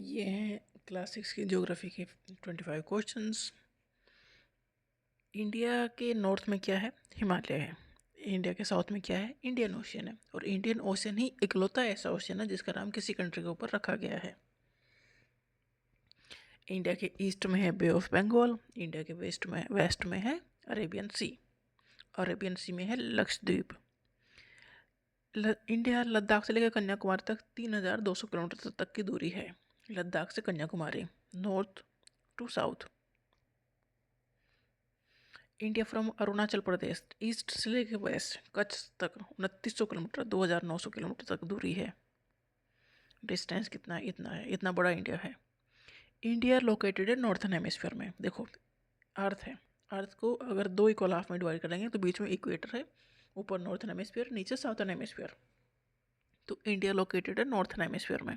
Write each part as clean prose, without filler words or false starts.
ये हैं क्लास 6 की ज्योग्राफी के 25 क्वेश्चंस। इंडिया के नॉर्थ में क्या है? हिमालय है। इंडिया के साउथ में क्या है? इंडियन ओशियन है। और इंडियन ओशियन ही इकलौता ऐसा ओशियन है जिसका नाम किसी कंट्री के ऊपर रखा गया है। इंडिया के ईस्ट में है बे ऑफ बंगाल। इंडिया के वेस्ट में है अरेबियन सी। अरेबियन सी में है लक्षद्वीप। इंडिया लद्दाख से लेकर कन्याकुमारी तक 3200 किलोमीटर तक की दूरी है। लद्दाख से Kanyakumari, north to south. India from Arunachal Pradesh east से लेकर वेस्ट कच्छ तक 2900 किलोमीटर 2900 किलोमीटर तक दूरी है। डिस्टेंस कितना है? इतना है। इतना बड़ा इंडिया है। इंडिया लोकेटेड है नॉर्थन हेमिस्फीयर में। देखो, अर्थ है। अर्थ को अगर दो इक्वल हाफ में डिवाइड करेंगे तो बीच में इक्वेटर है, ऊपर नॉर्थन हेमिस्फीयर, नीचे साउथर्न हेमिस्फीयर। तो इंडिया लोकेटेड है नॉर्थन हेमिस्फीयर में।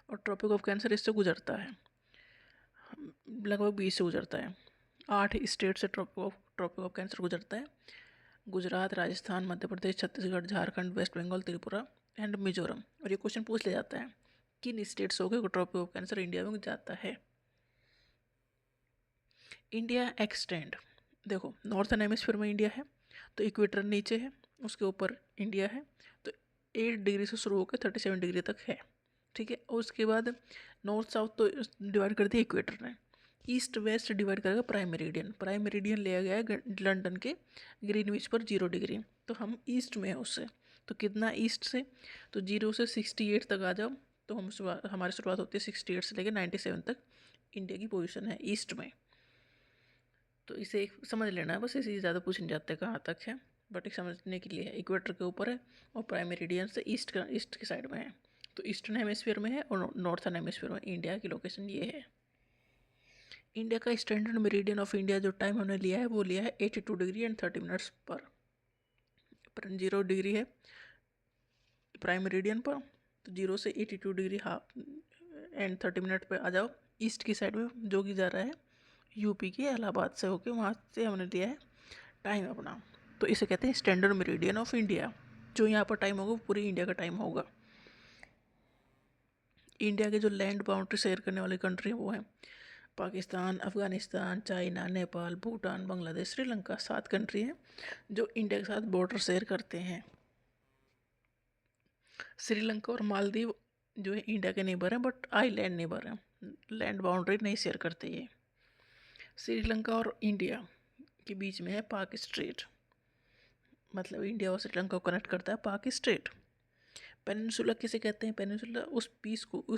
और ट्रॉपिक ऑफ कैंसर इससे गुजरता है, लगभग 20 से गुजरता है। 8 स्टेट से ट्रॉपिक ऑफ कैंसर गुजरता है। Gujarat, Rajasthan, Madhya Pradesh, Chhattisgarh, Jharkhand, waste Bengal, Tripura and Mizoram. और ये क्वेश्चन पूछ लिया जाता है किन स्टेट्स हो गए ट्रॉपिक ऑफ कैंसर इंडिया में जाता है। इंडिया एक्सटेंड, देखो नॉर्थन हेमिस्फीयर में इंडिया है तो इक्वेटर नीचे है, उसके ऊपर इंडिया है। तो 8 डिग्री से शुरू होकर 37 डिग्री तक है, ठीक है। और उसके बाद नॉर्थ साउथ तो डिवाइड कर दिया इक्वेटर ने। ईस्ट वेस्ट डिवाइड करेगा प्राइम मेरिडियन। प्राइम मेरिडियन लिया गया है लंदन के ग्रीनविच पर 0 डिग्री, तो हम ईस्ट में है उससे। तो कितना ईस्ट से? तो 0 से 68 तक आ जाओ, तो हमारी शुरुआत होती है 68 से लेकर 97 तक। इंडिया की पोजीशन है ईस्ट में। तो इसे एक समझ लेना है बस, इसे ज़्यादा पूछ नहीं जाते कहाँ तक है, बट एक समझने के लिए है। इक्वेटर के ऊपर है और प्राइम मेरिडियन से ईस्ट की साइड में है। तो ईस्टर्न हेमिस्फीयर में है और नॉर्थर्न हेमिस्फीयर में इंडिया की लोकेशन ये है। इंडिया का स्टैंडर्ड मेरिडियन ऑफ इंडिया जो टाइम हमने लिया है वो लिया है 82 डिग्री एंड 30 मिनट्स पर 0 डिग्री है प्राइम मेरिडियन पर। तो 0 से 82 डिग्री हाफ एंड 30 मिनट पे आ जाओ ईस्ट की साइड में, जो कि जा रहा है यूपी के इलाहाबाद से होके, वहाँ से हमने लिया है टाइम अपना। तो इसे कहते हैं स्टैंडर्ड मेरिडियन ऑफ इंडिया। जो यहाँ पर टाइम होगा वो पूरी इंडिया का टाइम होगा। इंडिया के जो लैंड बाउंड्री शेयर करने वाली कंट्री है वो है पाकिस्तान, अफगानिस्तान, चाइना, नेपाल, भूटान, बांग्लादेश, श्रीलंका। 7 कंट्री हैं जो इंडिया के साथ बॉर्डर शेयर करते हैं। श्रीलंका और मालदीव जो है इंडिया के नेबर हैं, बट आइलैंड नेबर हैं, लैंड बाउंड्री नहीं शेयर करते ये। श्रीलंका और इंडिया के बीच में है पाक स्ट्रेट, मतलब इंडिया और श्रीलंका को कनेक्ट करता है पाक स्ट्रेट। पेनिनसुला किसे कहते हैं? पेनिनसुला उस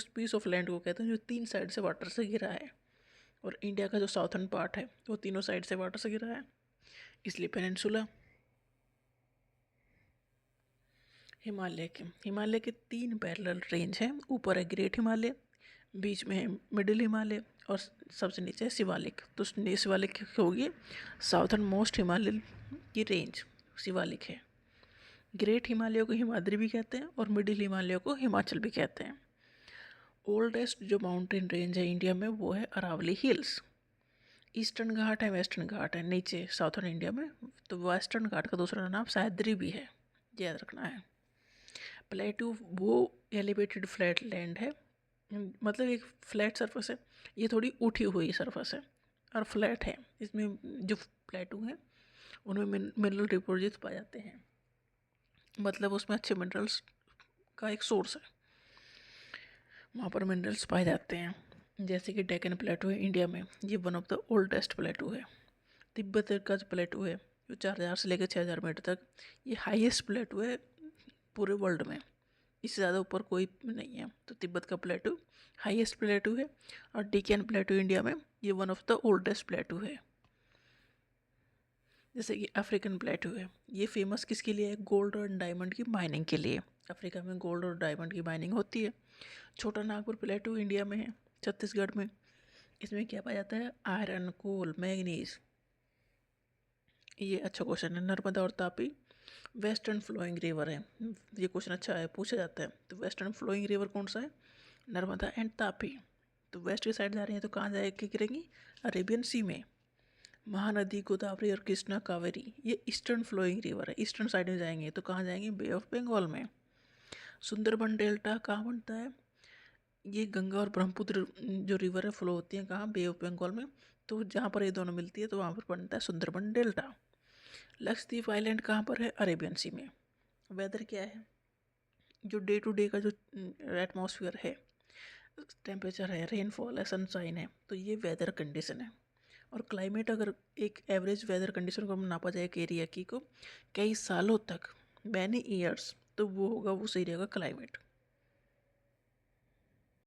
पीस ऑफ लैंड को कहते हैं जो 3 साइड से वाटर से घिरा है। और इंडिया का जो साउथर्न पार्ट है वो तीनों साइड से वाटर से घिरा है, इसलिए पेनिनसुला। हिमालय के 3 पैरेलल रेंज हैं। ऊपर है ग्रेट हिमालय, बीच में है मिडिल हिमालय और सबसे नीचे है शिवालिक। तो शिवालिक होगी साउथर्न मोस्ट हिमालय की रेंज, शिवालिक है। ग्रेट हिमालय को हिमाद्री भी कहते हैं और मिडिल हिमालय को हिमाचल भी कहते हैं। ओल्डेस्ट जो माउंटेन रेंज है इंडिया में वो है अरावली हिल्स। ईस्टर्न घाट है, वेस्टर्न घाट है नीचे साउथर्न इंडिया में। तो वेस्टर्न घाट का दूसरा नाम सह्याद्री भी है, याद रखना है। प्लेटू वो एलिवेटेड फ्लैट लैंड है, मतलब एक फ्लैट सरफेस है। ये थोड़ी उठी हुई सरफेस है और फ्लैट है। इसमें जो प्लेटू हैं उनमें मिनरल डिपॉजिट पाए जाते हैं, मतलब उसमें अच्छे मिनरल्स का एक सोर्स है, वहाँ पर मिनरल्स पाए जाते हैं। जैसे कि डेक्कन प्लेटू है इंडिया में, ये वन ऑफ द ओल्डेस्ट प्लेटू है। तिब्बत का जो प्लेटू है जो 4000 से लेकर 6000 मीटर तक, ये हाईएस्ट प्लेटू है पूरे वर्ल्ड में, इससे ज़्यादा ऊपर कोई नहीं है। तो तिब्बत का प्लेटू हाईएस्ट प्लेटू है। और डेक्कन प्लेटू इंडिया में ये वन ऑफ द ओल्डेस्ट प्लेटू है। जैसे कि अफ्रीकन प्लेटू है, ये फेमस किसके लिए है? गोल्ड और डायमंड की माइनिंग के लिए। अफ्रीका में गोल्ड और डायमंड की माइनिंग होती है। छोटा नागपुर प्लेटू इंडिया में है, छत्तीसगढ़ में। इसमें क्या पाया जाता है? आयरन, कोल, मैग्नीज। ये अच्छा क्वेश्चन है। नर्मदा और तापी वेस्टर्न फ्लोइंग रिवर है, ये क्वेश्चन अच्छा है, पूछा जाता है। तो वेस्टर्न फ्लोइंग रिवर कौन सा है? नर्मदा एंड तापी। तो वेस्ट की साइड जा रही है तो कहाँ जाएगी गिरेंगी? अरेबियन सी में। महानदी, गोदावरी और कृष्णा, कावेरी, ये ईस्टर्न फ्लोइंग रिवर है, ईस्टर्न साइड में जाएंगे तो कहाँ जाएंगे? बे ऑफ बंगाल में। सुंदरबन डेल्टा कहाँ बनता है? ये गंगा और ब्रह्मपुत्र जो रिवर है फ्लो होती है कहाँ, बे ऑफ बंगाल में। तो जहाँ पर ये दोनों मिलती है तो वहाँ पर बनता है सुंदरबन डेल्टा। लक्षद्वीप आइलैंड कहाँ पर है, अरेबियन सी में। वेदर क्या है, जो डे टू डे का जो एटमॉस्फेयर है, टेम्परेचर है, रेनफॉल है, सनशाइन है, तो ये वेदर कंडीशन है। और क्लाइमेट अगर एक एवरेज वेदर कंडीशन को नापा जाए एक एरिया की को कई सालों तक, मैनी ईयर्स, तो वो होगा उस एरिया का क्लाइमेट।